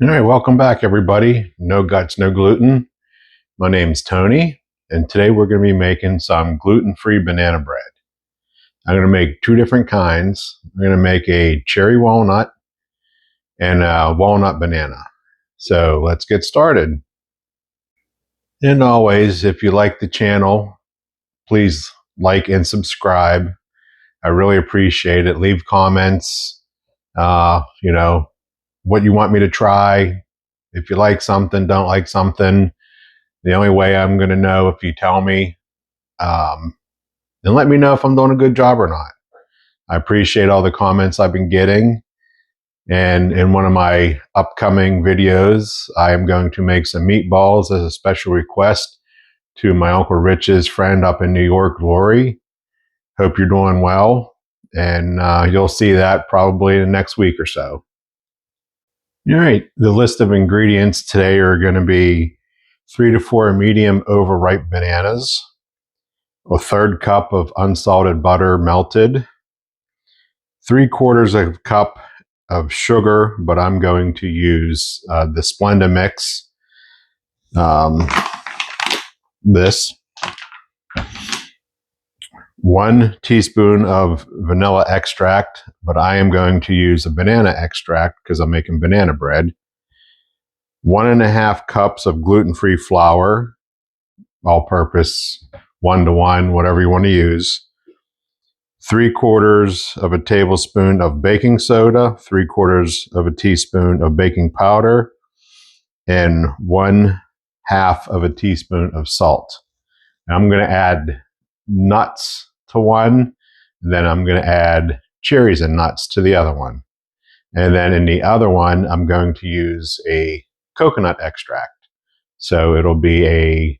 All right, welcome back, everybody. No Guts, No Gluten. My name's Tony, and today we're going to be making some gluten-free banana bread. I'm going to make two different kinds. I'm going to make a cherry walnut and a walnut banana. So let's get started. And always, if you like the channel, please like and subscribe. I really appreciate it. Leave comments, what you want me to try. If you like something, don't like something. The only way I'm going to know if you tell me, and let me know if I'm doing a good job or not. I appreciate all the comments I've been getting. And in one of my upcoming videos, I am going to make some meatballs as a special request to my Uncle Rich's friend up in New York, Lori. Hope you're doing well. And you'll see that probably in the next week or so. All right, the list of ingredients today are going to be 3 to 4 medium overripe bananas, a third cup of unsalted butter melted, 3/4 of a cup of sugar, but I'm going to use the Splenda mix. This 1 teaspoon of vanilla extract, but I am going to use a banana extract because I'm making banana bread. 1.5 cups of gluten-free flour, all-purpose, 1-to-1, whatever you want to use. 3/4 of a tablespoon of baking soda, 3/4 of a teaspoon of baking powder, and 1/2 of a teaspoon of salt. Now I'm going to add nuts to one, and then I'm going to add cherries and nuts to the other one. And then in the other one, I'm going to use a coconut extract. So it'll be a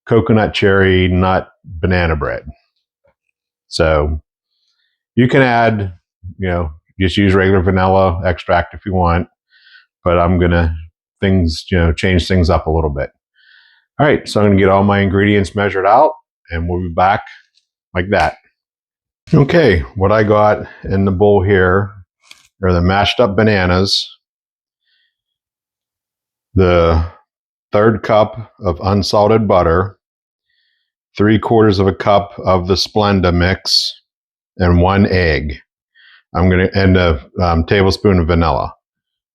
coconut cherry nut banana bread. So you can add, just use regular vanilla extract if you want, but I'm going to change things up a little bit. All right, so I'm going to get all my ingredients measured out and we'll be back like that. Okay, what I got in the bowl here are the mashed up bananas, the third cup of unsalted butter, 3/4 of a cup of the Splenda mix, and 1 egg. I'm going to and a tablespoon of vanilla.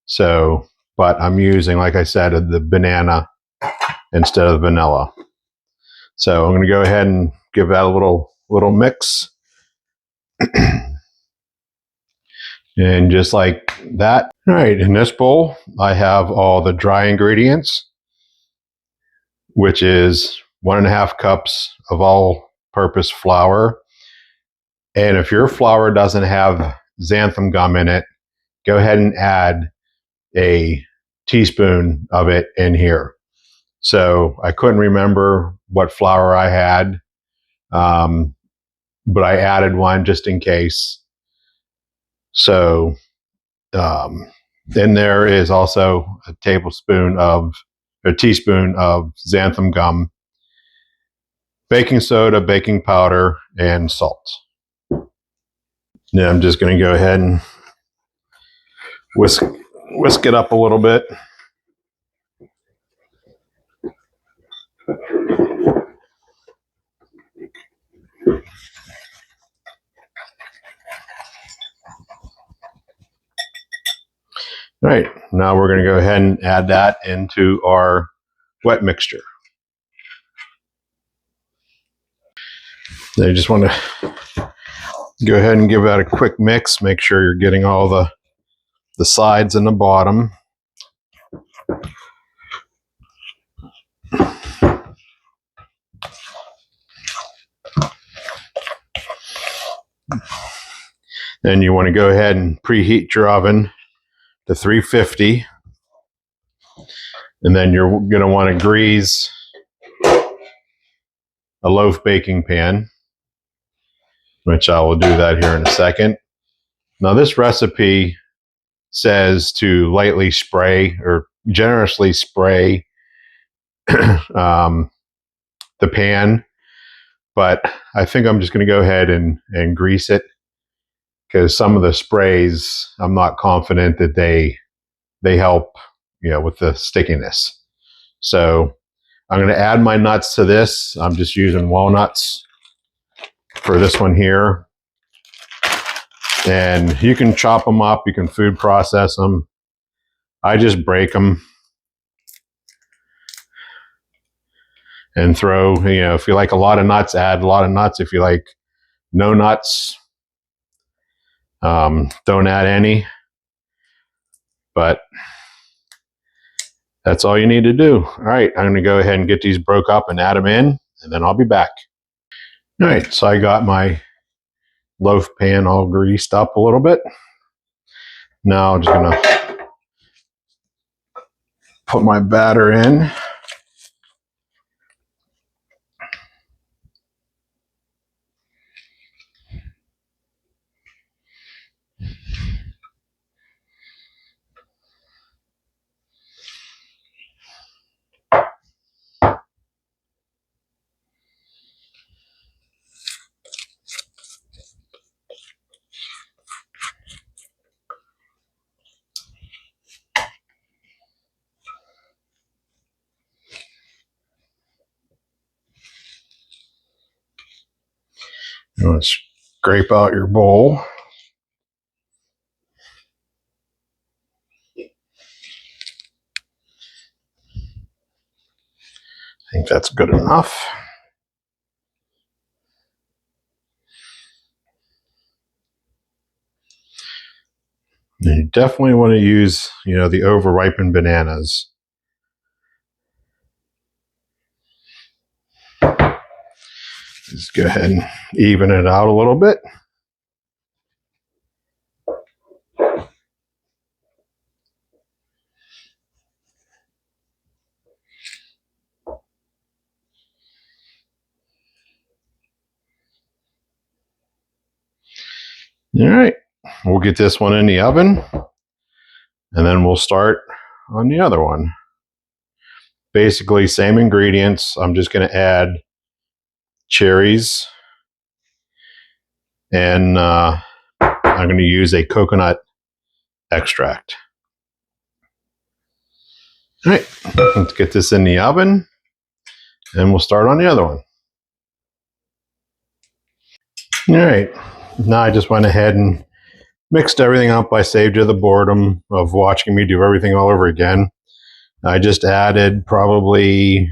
So, but I'm using, like I said, the banana instead of vanilla. So I'm going to go ahead and give that a little mix. And just like that. All right, in this bowl, I have all the dry ingredients, which is 1.5 cups of all-purpose flour. And if your flour doesn't have xanthan gum in it, go ahead and add a teaspoon of it in here. So I couldn't remember what flour I had, but I added one just in case. So then there is also a teaspoon of xanthan gum, baking soda, baking powder, and salt. Now I'm just going to go ahead and whisk it up a little bit. All right, now we're going to go ahead and add that into our wet mixture. I just want to go ahead and give that a quick mix. Make sure you're getting all the sides and the bottom. Then you want to go ahead and preheat your oven to 350. And then you're going to want to grease a loaf baking pan, which I will do that here in a second. Now this recipe says to lightly spray or generously spray the pan, but I think I'm just going to go ahead and grease it, because some of the sprays, I'm not confident that they help with the stickiness. So I'm going to add my nuts to this. I'm just using walnuts for this one here. And you can chop them up, you can food process them. I just break them and throw, if you like a lot of nuts, add a lot of nuts. If you like no nuts, don't add any. But that's all you need to do. All right, I'm going to go ahead and get these broke up and add them in, and then I'll be back. All right, so I got my loaf pan all greased up a little bit. Now I'm just going to put my batter in. You want to scrape out your bowl. I think that's good enough. And you definitely want to use, the over-ripened bananas. Just go ahead and even it out a little bit. All right, we'll get this one in the oven, and then we'll start on the other one. Basically, same ingredients. I'm just going to add cherries, and I'm going to use a coconut extract. All right, let's get this in the oven, and we'll start on the other one. All right, now I just went ahead and mixed everything up. I saved you the boredom of watching me do everything all over again. I just added probably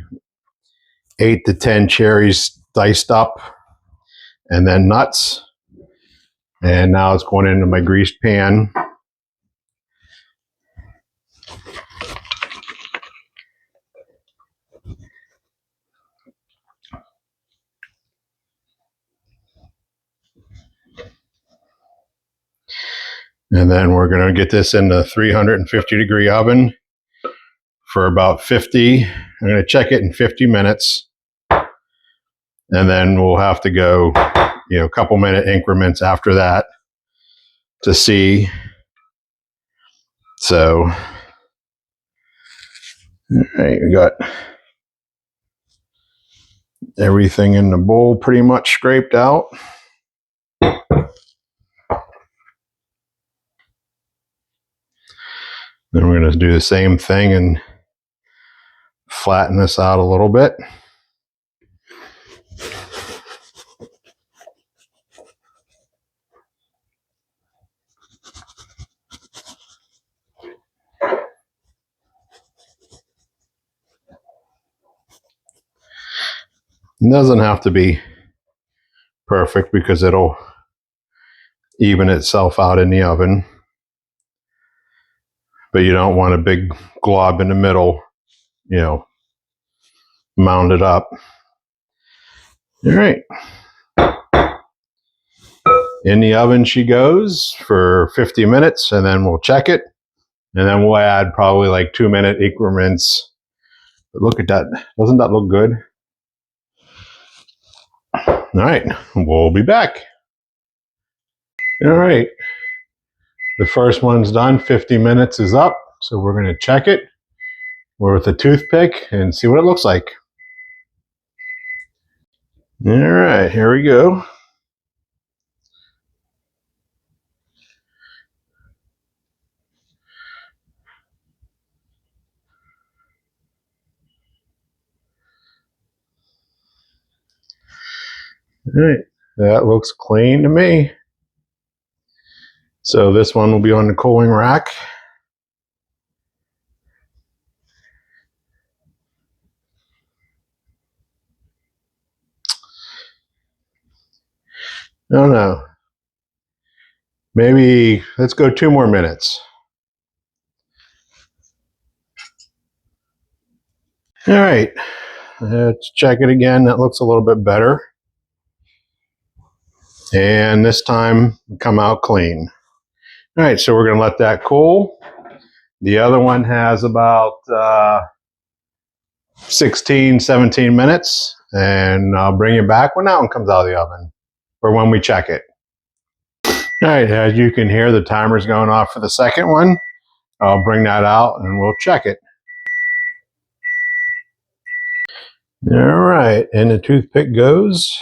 8 to 10 cherries diced up, and then nuts. And now it's going into my greased pan. And then we're going to get this in the 350 degree oven for about 50. I'm going to check it in 50 minutes. And then we'll have to go, a couple minute increments after that to see. So, all right, we got everything in the bowl pretty much scraped out. Then we're going to do the same thing and flatten this out a little bit. It doesn't have to be perfect because it'll even itself out in the oven. But you don't want a big glob in the middle, mounded up. All right. In the oven she goes for 50 minutes, and then we'll check it. And then we'll add probably like 2-minute increments. But look at that. Doesn't that look good? All right. We'll be back. All right. The first one's done. 50 minutes is up. So we're going to check it with a toothpick and see what it looks like. All right. Here we go. All right, that looks clean to me. So this one will be on the cooling rack. I don't know. Maybe let's go 2 more minutes. All right, let's check it again. That looks a little bit better. And this time come out clean. All right, so we're going to let that cool. The other one has about 16, 17 minutes, and I'll bring you back when that one comes out of the oven, or when we check it. All right, as you can hear, the timer's going off for the second one. I'll bring that out and we'll check it. All right, and the toothpick goes.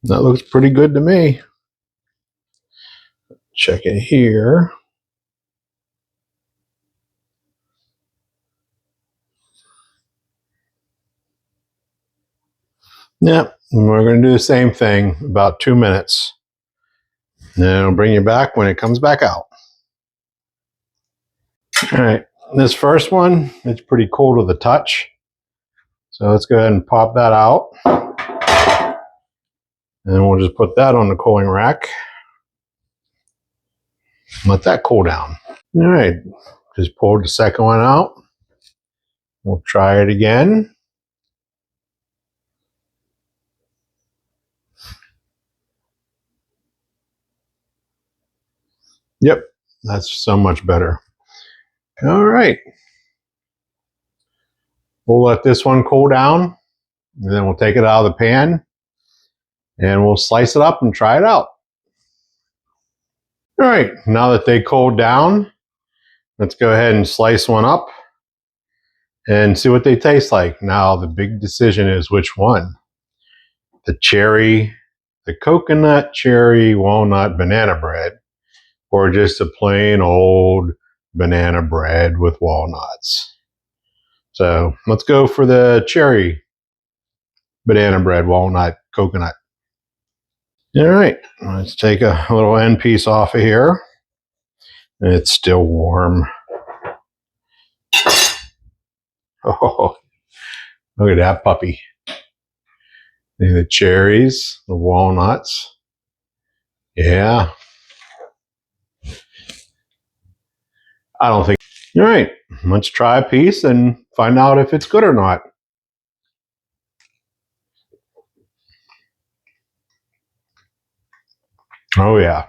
That looks pretty good to me. Check it here. Yep, we're going to do the same thing, about 2 minutes. And I'll bring you back when it comes back out. All right, this first one, it's pretty cool to the touch. So let's go ahead and pop that out. And we'll just put that on the cooling rack. Let that cool down. All right, just pulled the second one out. We'll try it again. Yep, that's so much better. All right. We'll let this one cool down, and then we'll take it out of the pan, and we'll slice it up and try it out. All right, now that they cooled down, let's go ahead and slice one up and see what they taste like. Now, the big decision is which one. The coconut cherry walnut banana bread, or just a plain old banana bread with walnuts. So let's go for the cherry banana bread, walnut, coconut. All right, let's take a little end piece off of here. It's still warm. Oh, look at that puppy. The cherries, the walnuts. Yeah. I don't think. All right, let's try a piece and find out if it's good or not. Oh, yeah.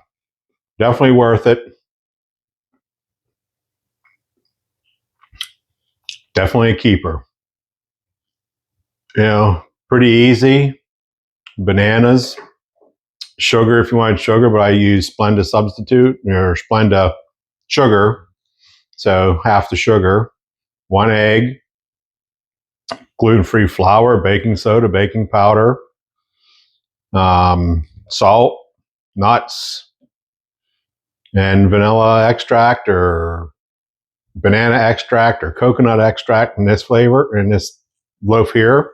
Definitely worth it. Definitely a keeper. You know, pretty easy. Bananas, sugar if you want sugar, but I use Splenda substitute or Splenda sugar. So half the sugar, 1 egg, gluten-free flour, baking soda, baking powder, salt, nuts, and vanilla extract or banana extract or coconut extract in this flavor, in this loaf here.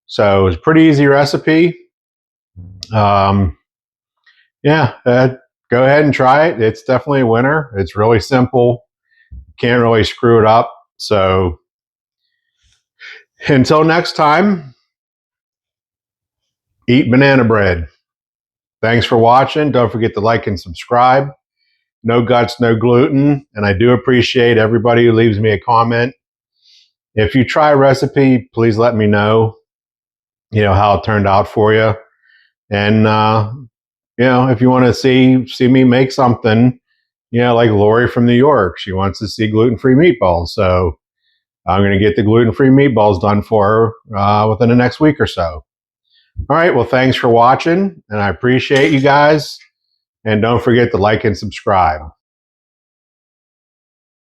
So it's a pretty easy recipe. Yeah, go ahead and try it. It's definitely a winner. It's really simple. Can't really screw it up. So until next time, eat banana bread. Thanks for watching. Don't forget to like and subscribe. No guts, no gluten. And I do appreciate everybody who leaves me a comment. If you try a recipe, please let me know, how it turned out for you. And, if you want to see me make something, like Lori from New York, she wants to see gluten-free meatballs. So I'm going to get the gluten-free meatballs done for her within the next week or so. All right. Well, thanks for watching, and I appreciate you guys. And don't forget to like and subscribe.